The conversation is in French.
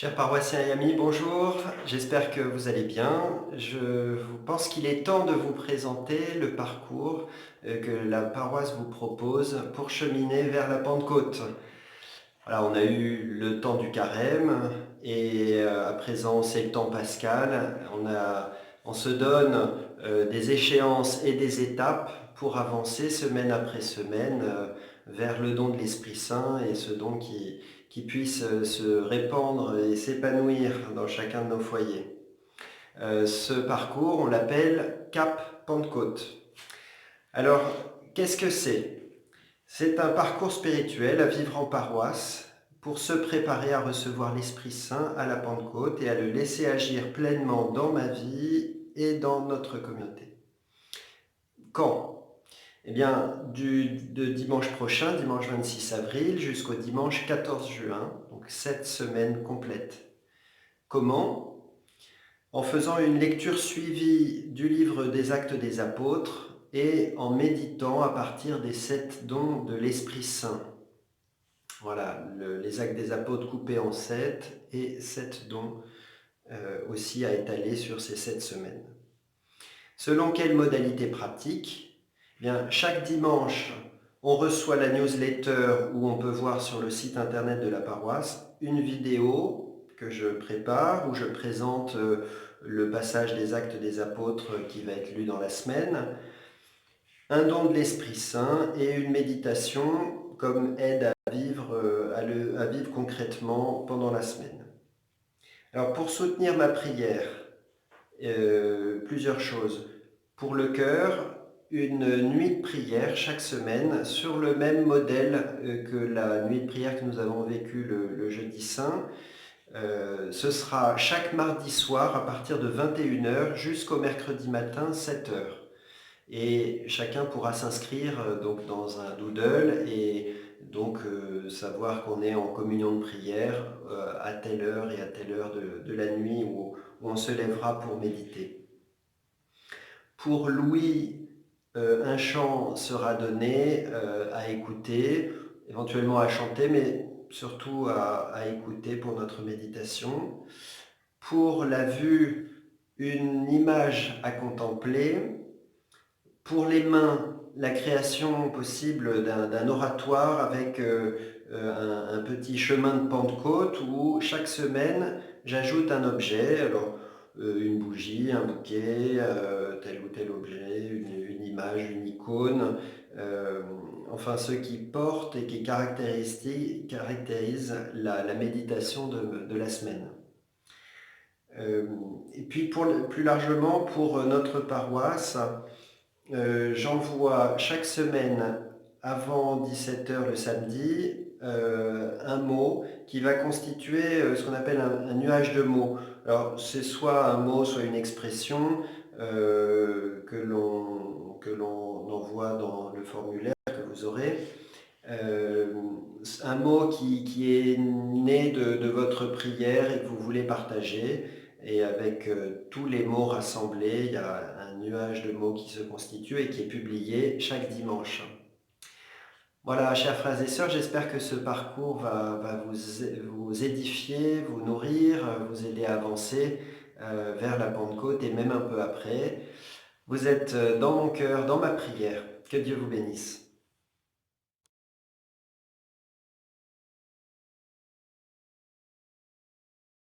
Chers paroissiens et amis, bonjour. J'espère que vous allez bien. Pense qu'il est temps de vous présenter le parcours que la paroisse vous propose pour cheminer vers la Pentecôte. Voilà, on a eu le temps du carême et à présent c'est le temps pascal. On se donne des échéances et des étapes pour avancer semaine après semaine vers le don de l'Esprit Saint et ce don qui puisse se répandre et s'épanouir dans chacun de nos foyers. Ce parcours, on l'appelle Cap Pentecôte. Alors, qu'est-ce que c'est? C'est un parcours spirituel à vivre en paroisse pour se préparer à recevoir l'Esprit Saint à la Pentecôte et à le laisser agir pleinement dans ma vie et dans notre communauté. Quand? Eh bien, de dimanche prochain, dimanche 26 avril, jusqu'au dimanche 14 juin, donc 7 semaines complètes. Comment? En faisant une lecture suivie du livre des Actes des Apôtres et en méditant à partir des 7 dons de l'Esprit Saint. Voilà, les Actes des Apôtres coupés en 7 et 7 dons aussi à étaler sur ces 7 semaines. Selon quelle modalité pratique? Eh bien, chaque dimanche, on reçoit la newsletter où on peut voir sur le site internet de la paroisse une vidéo que je prépare où je présente le passage des Actes des Apôtres qui va être lu dans la semaine, un don de l'Esprit Saint et une méditation comme aide à vivre, à vivre concrètement pendant la semaine. Alors pour soutenir ma prière, plusieurs choses. Pour le cœur, une nuit de prière chaque semaine sur le même modèle que la nuit de prière que nous avons vécue le jeudi saint. Ce sera chaque mardi soir à partir de 21h jusqu'au mercredi matin 7h. Et chacun pourra s'inscrire donc dans un doodle et donc savoir qu'on est en communion de prière à telle heure et à telle heure de la nuit où on se lèvera pour méditer. Pour Louis, un chant sera donné à écouter, éventuellement à chanter, mais surtout à écouter pour notre méditation. Pour la vue, une image à contempler. Pour les mains, la création possible d'un oratoire avec un petit chemin de Pentecôte où chaque semaine j'ajoute un objet, alors une bougie, un bouquet, tel ou tel objet, une image, une icône, enfin ce qui porte et qui caractérise la méditation de la semaine. Et puis plus largement pour notre paroisse, j'envoie chaque semaine avant 17h le samedi un mot qui va constituer ce qu'on appelle un nuage de mots. Alors c'est soit un mot, soit une expression que l'on envoie dans le formulaire que vous aurez. Un mot qui est né de votre prière et que vous voulez partager. Et avec tous les mots rassemblés, il y a un nuage de mots qui se constitue et qui est publié chaque dimanche. Voilà, chers frères et sœurs, j'espère que ce parcours va vous édifier, vous nourrir, vous aider à avancer vers la Pentecôte et même un peu après. Vous êtes dans mon cœur, dans ma prière. Que Dieu vous bénisse.